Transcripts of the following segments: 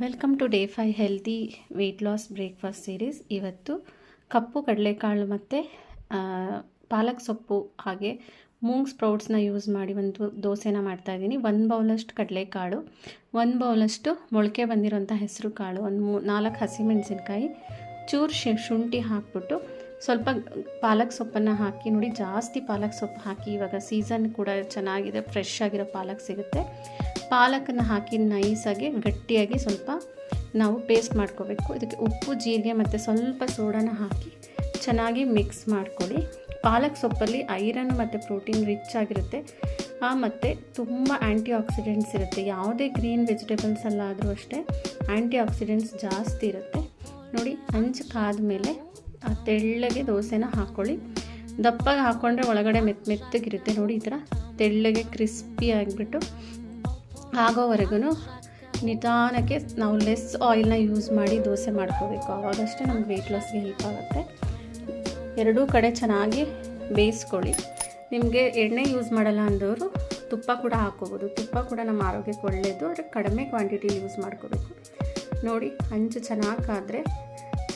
Welcome to day 5 healthy weight loss breakfast series. ಇವತ್ತು ಕಪ್ಪು ಕಡಲೆಕಾಳು ಮತ್ತು ಪಾಲಕ್ ಸೊಪ್ಪು ಹಾಗೆ ಮೂಂಗ್ ಸ್ಪ್ರೌಟ್ಸ್ನ ಯೂಸ್ ಮಾಡಿ ಒಂದು ದೋಸೆನ ಮಾಡ್ತಾಯಿದ್ದೀನಿ. 1 ಬೌಲಷ್ಟು ಕಡಲೆಕಾಳು, 1 ಬೌಲಷ್ಟು ಮೊಳಕೆ ಬಂದಿರೋಂಥ ಹೆಸರು ಕಾಳು, 4 ಹಸಿಮೆಣಸಿನ್ಕಾಯಿ, ಚೂರು ಶುಂಠಿ ಹಾಕ್ಬಿಟ್ಟು ಸ್ವಲ್ಪ ಪಾಲಕ್ ಸೊಪ್ಪನ್ನು ಹಾಕಿ. ನೋಡಿ, ಜಾಸ್ತಿ ಪಾಲಕ್ ಸೊಪ್ಪು ಹಾಕಿ. ಇವಾಗ ಸೀಸನ್ ಕೂಡ ಚೆನ್ನಾಗಿದೆ, ಫ್ರೆಶ್ ಆಗಿರೋ ಪಾಲಕ್ ಸಿಗುತ್ತೆ. ಪಾಲಕನ್ನು ಹಾಕಿ ನೈಸಾಗಿ ಗಟ್ಟಿಯಾಗಿ ಸ್ವಲ್ಪ ನಾವು ಪೇಸ್ಟ್ ಮಾಡ್ಕೋಬೇಕು. ಇದಕ್ಕೆ ಉಪ್ಪು, ಜೀರಿಗೆ ಮತ್ತು ಸ್ವಲ್ಪ ಸೋಡಾನ ಹಾಕಿ ಚೆನ್ನಾಗಿ ಮಿಕ್ಸ್ ಮಾಡ್ಕೊಳ್ಳಿ. ಪಾಲಕ್ ಸೊಪ್ಪಲ್ಲಿ ಐರನ್ ಮತ್ತು ಪ್ರೋಟೀನ್ ರಿಚ್ ಆಗಿರುತ್ತೆ, ಮತ್ತು ತುಂಬ ಆ್ಯಂಟಿ ಆಕ್ಸಿಡೆಂಟ್ಸ್ ಇರುತ್ತೆ. ಯಾವುದೇ ಗ್ರೀನ್ ವೆಜಿಟೇಬಲ್ಸಲ್ಲಾದರೂ ಅಷ್ಟೇ ಆ್ಯಂಟಿ ಆಕ್ಸಿಡೆಂಟ್ಸ್ ಜಾಸ್ತಿ ಇರುತ್ತೆ. ನೋಡಿ, ಹಂಚು ಕಾದ್ಮೇಲೆ ಆ ತೆಳ್ಳಗೆ ದೋಸೆನ ಹಾಕ್ಕೊಳ್ಳಿ. ದಪ್ಪಗೆ ಹಾಕ್ಕೊಂಡ್ರೆ ಒಳಗಡೆ ಮೆತ್ತಗಿರುತ್ತೆ. ನೋಡಿ, ಈ ಥರ ತೆಳ್ಳಗೆ ಕ್ರಿಸ್ಪಿ ಆಗಿಬಿಟ್ಟು ಆಗೋವರೆಗೂ ನಿಧಾನಕ್ಕೆ ನಾವು ಲೆಸ್ ಆಯಿಲ್ನ ಯೂಸ್ ಮಾಡಿ ದೋಸೆ ಮಾಡ್ಕೋಬೇಕು. ಆವಾಗಷ್ಟೇ ನಮ್ಗೆ ವೆಯ್ಟ್ ಲಾಸ್ಗೆ ಹೆಲ್ಪ್ ಆಗುತ್ತೆ. ಎರಡೂ ಕಡೆ ಚೆನ್ನಾಗಿ ಬೇಯಿಸ್ಕೊಳ್ಳಿ. ನಿಮಗೆ ಎಣ್ಣೆ ಯೂಸ್ ಮಾಡಲ್ಲ ಅಂದವರು ತುಪ್ಪ ಕೂಡ ಹಾಕ್ಕೋಬೋದು. ತುಪ್ಪ ಕೂಡ ನಮ್ಮ ಆರೋಗ್ಯಕ್ಕೆ ಒಳ್ಳೆಯದು, ಆದರೆ ಕಡಿಮೆ ಕ್ವಾಂಟಿಟಿಲಿ ಯೂಸ್ ಮಾಡ್ಕೋಬೇಕು. ನೋಡಿ, ಹಂಚು ಚೆನ್ನಾಗಾದರೆ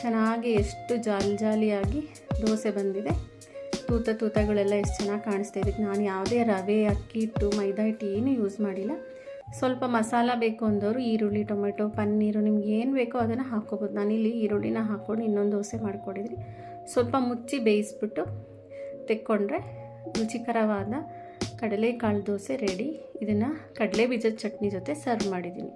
ಚೆನ್ನಾಗಿ ಎಷ್ಟು ಜಾಲಿಯಾಗಿ ದೋಸೆ ಬಂದಿದೆ. ತೂತಗಳೆಲ್ಲ ಎಷ್ಟು ಚೆನ್ನಾಗಿ ಕಾಣಿಸ್ತಾ. ಇದಕ್ಕೆ ನಾನು ಯಾವುದೇ ರವೆ, ಅಕ್ಕಿ ಹಿಟ್ಟು, ಮೈದಾ ಹಿಟ್ಟು ಏನೂ ಯೂಸ್ ಮಾಡಿಲ್ಲ. ಸ್ವಲ್ಪ ಮಸಾಲ ಬೇಕು ಅಂದವರು ಈರುಳ್ಳಿ, ಟೊಮೆಟೊ, ಪನ್ನೀರು, ನಿಮ್ಗೆ ಏನು ಬೇಕೋ ಅದನ್ನು ಹಾಕ್ಕೋಬೋದು. ನಾನಿಲ್ಲಿ ಈರುಳ್ಳಿನ ಹಾಕ್ಕೊಂಡು ಇನ್ನೊಂದು ದೋಸೆ ಮಾಡ್ಕೊಂಡಿದ್ರಿ. ಸ್ವಲ್ಪ ಮುಚ್ಚಿ ಬೇಯಿಸ್ಬಿಟ್ಟು ತೆಕ್ಕೊಂಡ್ರೆ ರುಚಿಕರವಾದ ಕಡಲೆಕಾಳು ದೋಸೆ ರೆಡಿ. ಇದನ್ನು ಕಡಲೆ ಬೀಜದ ಚಟ್ನಿ ಜೊತೆ ಸರ್ವ್ ಮಾಡಿದ್ದೀನಿ.